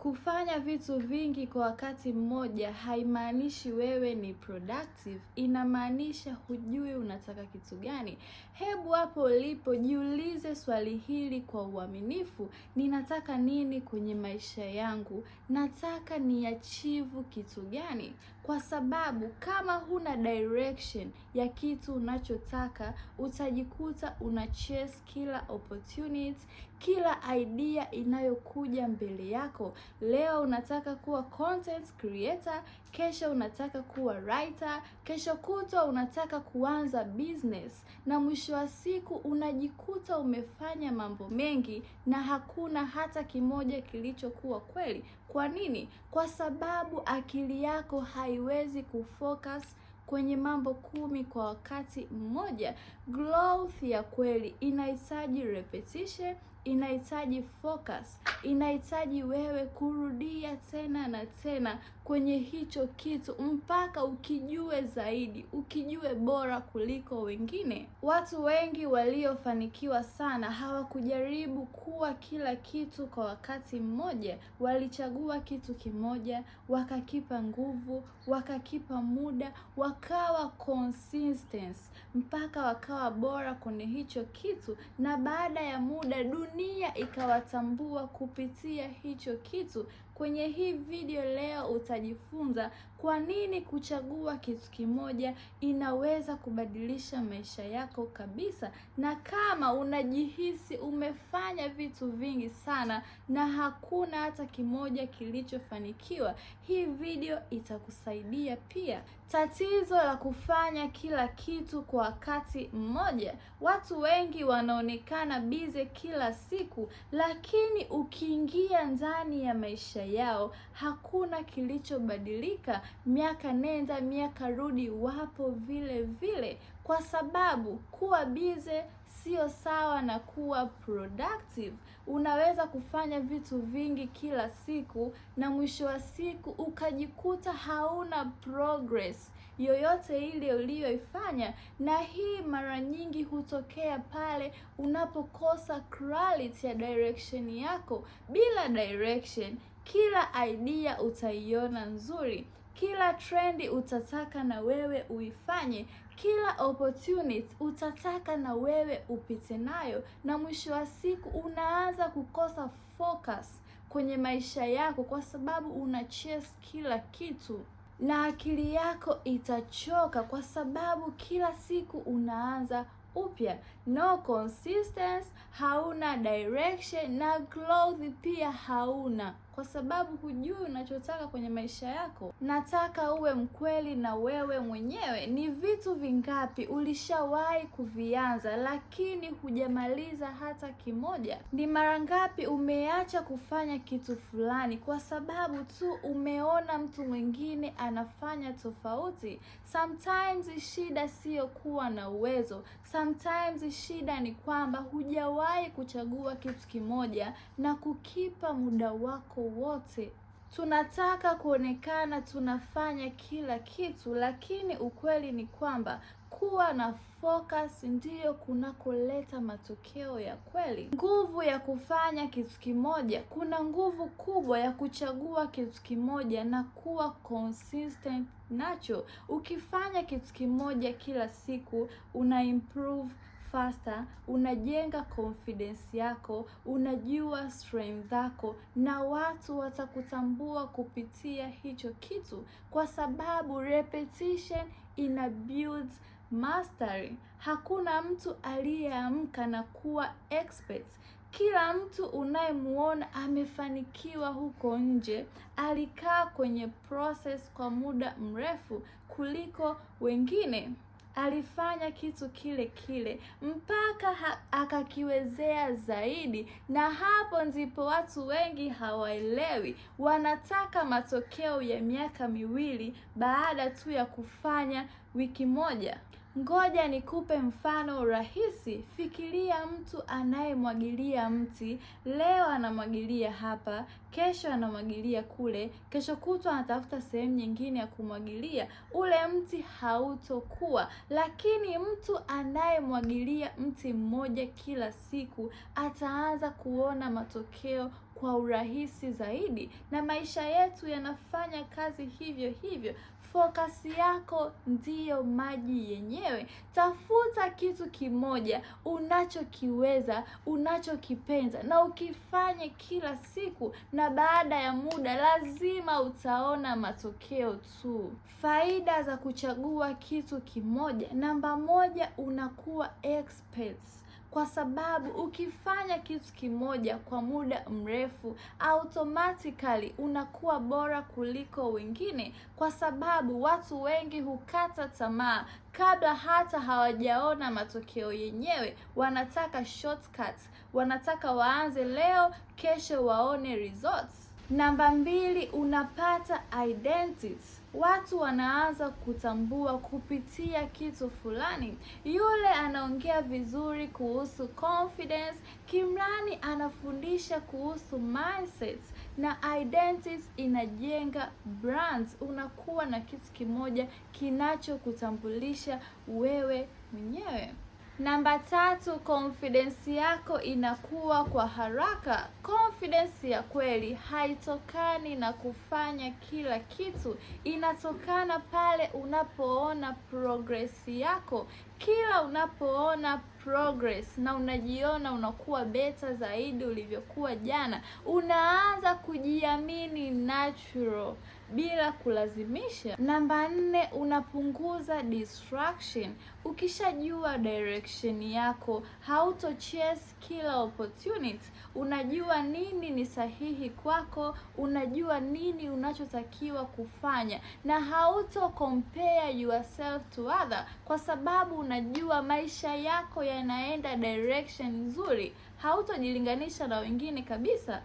Kufanya vitu vingi kwa wakati mmoja haimaanishi wewe ni productive, inamaanisha hujui unataka kitu gani. Hebu hapo ulipo jiulize swali hili kwa uaminifu: ninataka nini kwenye maisha yangu? Nataka niachieve kitu gani? Kwa sababu kama huna direction ya kitu unachotaka, utajikuta unachase kila opportunity, kila idea inayokuja mbele yako. Leo unataka kuwa content creator, kesho unataka kuwa writer, kesho kutwa unataka kuanza business, na mwisho wa siku unajikuta umefanya mambo mengi na hakuna hata kimoja kilichokuwa kweli. Kwa nini? Kwa sababu akili yako haiwezi kufocus kwenye mambo 10 kwa wakati mmoja. Growth ya kweli inahitaji repetition, inahitaji focus, inahitaji wewe kurudia tena na tena kwenye hicho kitu mpaka ukijue zaidi, ukijue bora kuliko wengine. Watu wengi waliofanikiwa sana hawakujaribu kuwa kila kitu kwa wakati mmoja. Walichagua kitu kimoja, wakakipa nguvu, wakakipa muda, wakawa consistent mpaka wakawa bora kwenye hicho kitu, na baada ya muda dunia ikawatambua kupitia hicho kitu. Kwenye hii video leo utajifunza kwa nini kuchagua kitu kimoja inaweza kubadilisha maisha yako kabisa. Na kama unajihisi umefanya vitu vingi sana na hakuna hata kimoja kilichofanikiwa, hii video itakusaidia pia. Tatizo la kufanya kila kitu kwa wakati mmoja: watu wengi wanaonekana busy kila siku, lakini ukiingia ndani ya maisha yao hakuna kilichobadilika. Miaka nenda miaka rudi, wapo vile vile, kwa sababu kuwa busy sio sawa na kuwa productive. Unaweza kufanya vitu vingi kila siku na mwisho wa siku ukajikuta hauna progress yoyote ile uliyoifanya, na hii mara nyingi hutokea pale unapokosa clarity ya direction yako. Bila direction, kila idea utaiona nzuri, kila trendi utataka na wewe uifanye, kila opportunity utataka na wewe upite nayo, na mwisho wa siku unaanza kukosa focus kwenye maisha yako kwa sababu una chase kila kitu, na akili yako itachoka kwa sababu kila siku unaanza upya. No consistency, hauna direction, na growth pia hauna, kwa sababu hujui unachotaka kwenye maisha yako. Nataka uwe mkweli na wewe mwenyewe. Ni vitu vingapi ulishawahi kuvianza lakini hujamaliza hata kimoja? Ni mara ngapi umeacha kufanya kitu fulani kwa sababu tu umeona mtu mwingine anafanya tofauti? Sometimes shida sio kuwa na uwezo. Sometimes shida ni kwamba hujawahi kuchagua kitu kimoja na kukipa muda wako wote. Tunataka kuonekana tunafanya kila kitu, lakini ukweli ni kwamba kuwa na focus ndiyo kunakoleta matokeo ya kweli. Nguvu ya kufanya kitu kimoja, kuna nguvu kubwa ya kuchagua kitu kimoja na kuwa consistent nacho. Ukifanya kitu kimoja kila siku, una improve faster, unajenga confidence yako, unajua strength zako, na watu watakutambua kupitia hicho kitu, kwa sababu repetition ina build mastery. Hakuna mtu aliyeamka na kuwa expert. Kila mtu unayemuona amefanikiwa huko nje alikaa kwenye process kwa muda mrefu kuliko wengine. Alifanya kitu kile kile mpaka akakiwezea zaidi, na hapo ndipo watu wengi hawaelewi. Wanataka matokeo ya miaka 2 baada tu ya kufanya wiki moja. Ngoja nikupe mfano rahisi. Fikiria mtu anayemwagilia mti. Leo anamwagilia hapa, kesho anamwagilia kule, kesho kutwa anatafuta sehemu nyingine ya kumwagilia. Ule mti hautokuwa. Lakini mtu anayemwagilia mti mmoja kila siku ataanza kuona matokeo kwa urahisi zaidi, na maisha yetu yanafanya kazi hivyo hivyo. Focus yako ndiyo maji yenyewe. Tafuta kitu kimoja unachokiweza, unachokipenda, na ukifanye kila siku, na baada ya muda lazima utaona matokeo tu. Faida za kuchagua kitu kimoja. Namba 1, unakuwa experts. Kwa sababu ukifanya kitu kimoja kwa muda mrefu, automatically unakuwa bora kuliko wengine, kwa sababu watu wengi hukata tamaa kabla hata hawajaona matokeo yenyewe. Wanataka shortcuts, wanataka waanze leo, kesho waone results. Namba 2, unapata identity. Watu wanaanza kutambua kupitia kitu fulani. Yule anaongea vizuri kuhusu confidence, Kimrani anafundisha kuhusu mindset, na identity inajenga brands. Unakuwa na kitu kimoja kinachokutambulisha wewe mwenyewe. Namba 3, confidence yako inakuwa kwa haraka. Confidence ya kweli haitokani na kufanya kila kitu. Inatokana pale unapoona progress yako. Kila unapoona progress na unajiona unakuwa better zaidi ulivyokuwa jana, unaanza kujiamini natural bila kulazimisha. Namba 4, unapunguza distraction. Ukishajua direction yako, hauto chase kila opportunity. Unajua nini ni sahihi kwako, unajua nini unachotakiwa kufanya, na hauto compare yourself to other, kwa sababu unajua maisha yako yanaenda direction nzuri. Hautojilinganisha na wengine kabisa.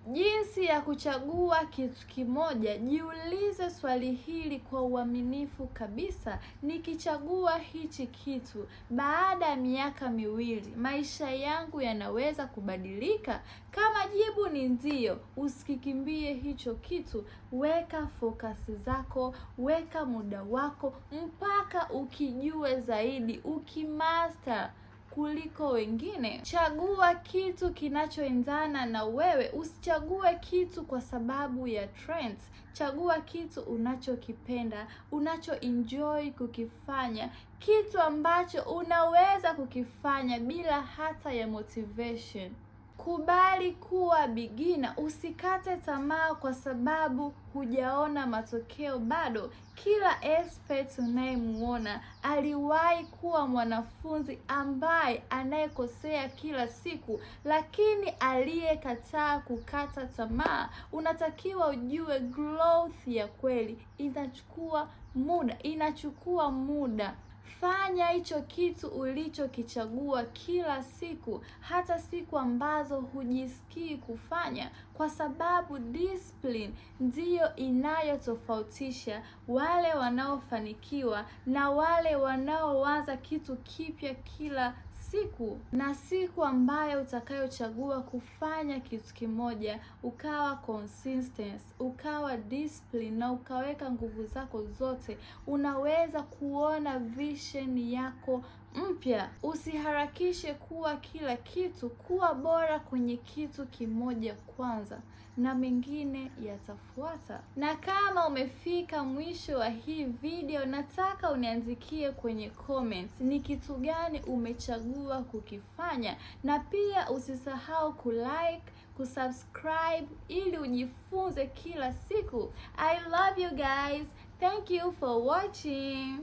Jinsi ya kuchagua kitu kimoja. Jiulize swali hili kwa uaminifu kabisa: nikichagua hichi kitu, baada ya miaka 2 maisha yangu yanaweza kubadilika? Kama jibu ni ndio, usikimbie hicho kitu. Weka focus zako, weka muda wako mpaka ukijue zaidi, ukimaster kuliko wengine. Chagua kitu kinachoendana na wewe. Usichague kitu kwa sababu ya trends. Chagua kitu unachokipenda, unachoenjoy kukifanya, kitu ambacho unaweza kukifanya bila hata ya motivation. Kubali kuwa beginner. Usikate tamaa kwa sababu hujaona matokeo bado. Kila expert unayemuona aliwahi kuwa mwanafunzi ambaye anayekosea kila siku, lakini aliyekataa kukata tamaa. Unatakiwa ujue growth ya kweli inachukua muda. Fanya hicho kitu ulichokichagua kila siku, hata siku ambazo hujisikii kufanya, kwa sababu discipline ndiyo inayotofautisha wale wanaofanikiwa na wale wanaoanza kitu kipya kila siku. Na siku ambayo utakayochagua kufanya kitu kimoja, ukawa consistent, ukawa discipline, na ukaweka nguvu zako zote, unaweza kuona vision yako mpya. Usiharakishe kuwa kila kitu. Kuwa bora kwenye kitu kimoja kwanza, na mengine yatafuata. Na kama umefika mwisho wa hii video, nataka uniandikie kwenye comments ni kitu gani umechagua kukifanya, na pia usisahau kulike, kusubscribe ili ujifunze kila siku. I love you guys. Thank you for watching.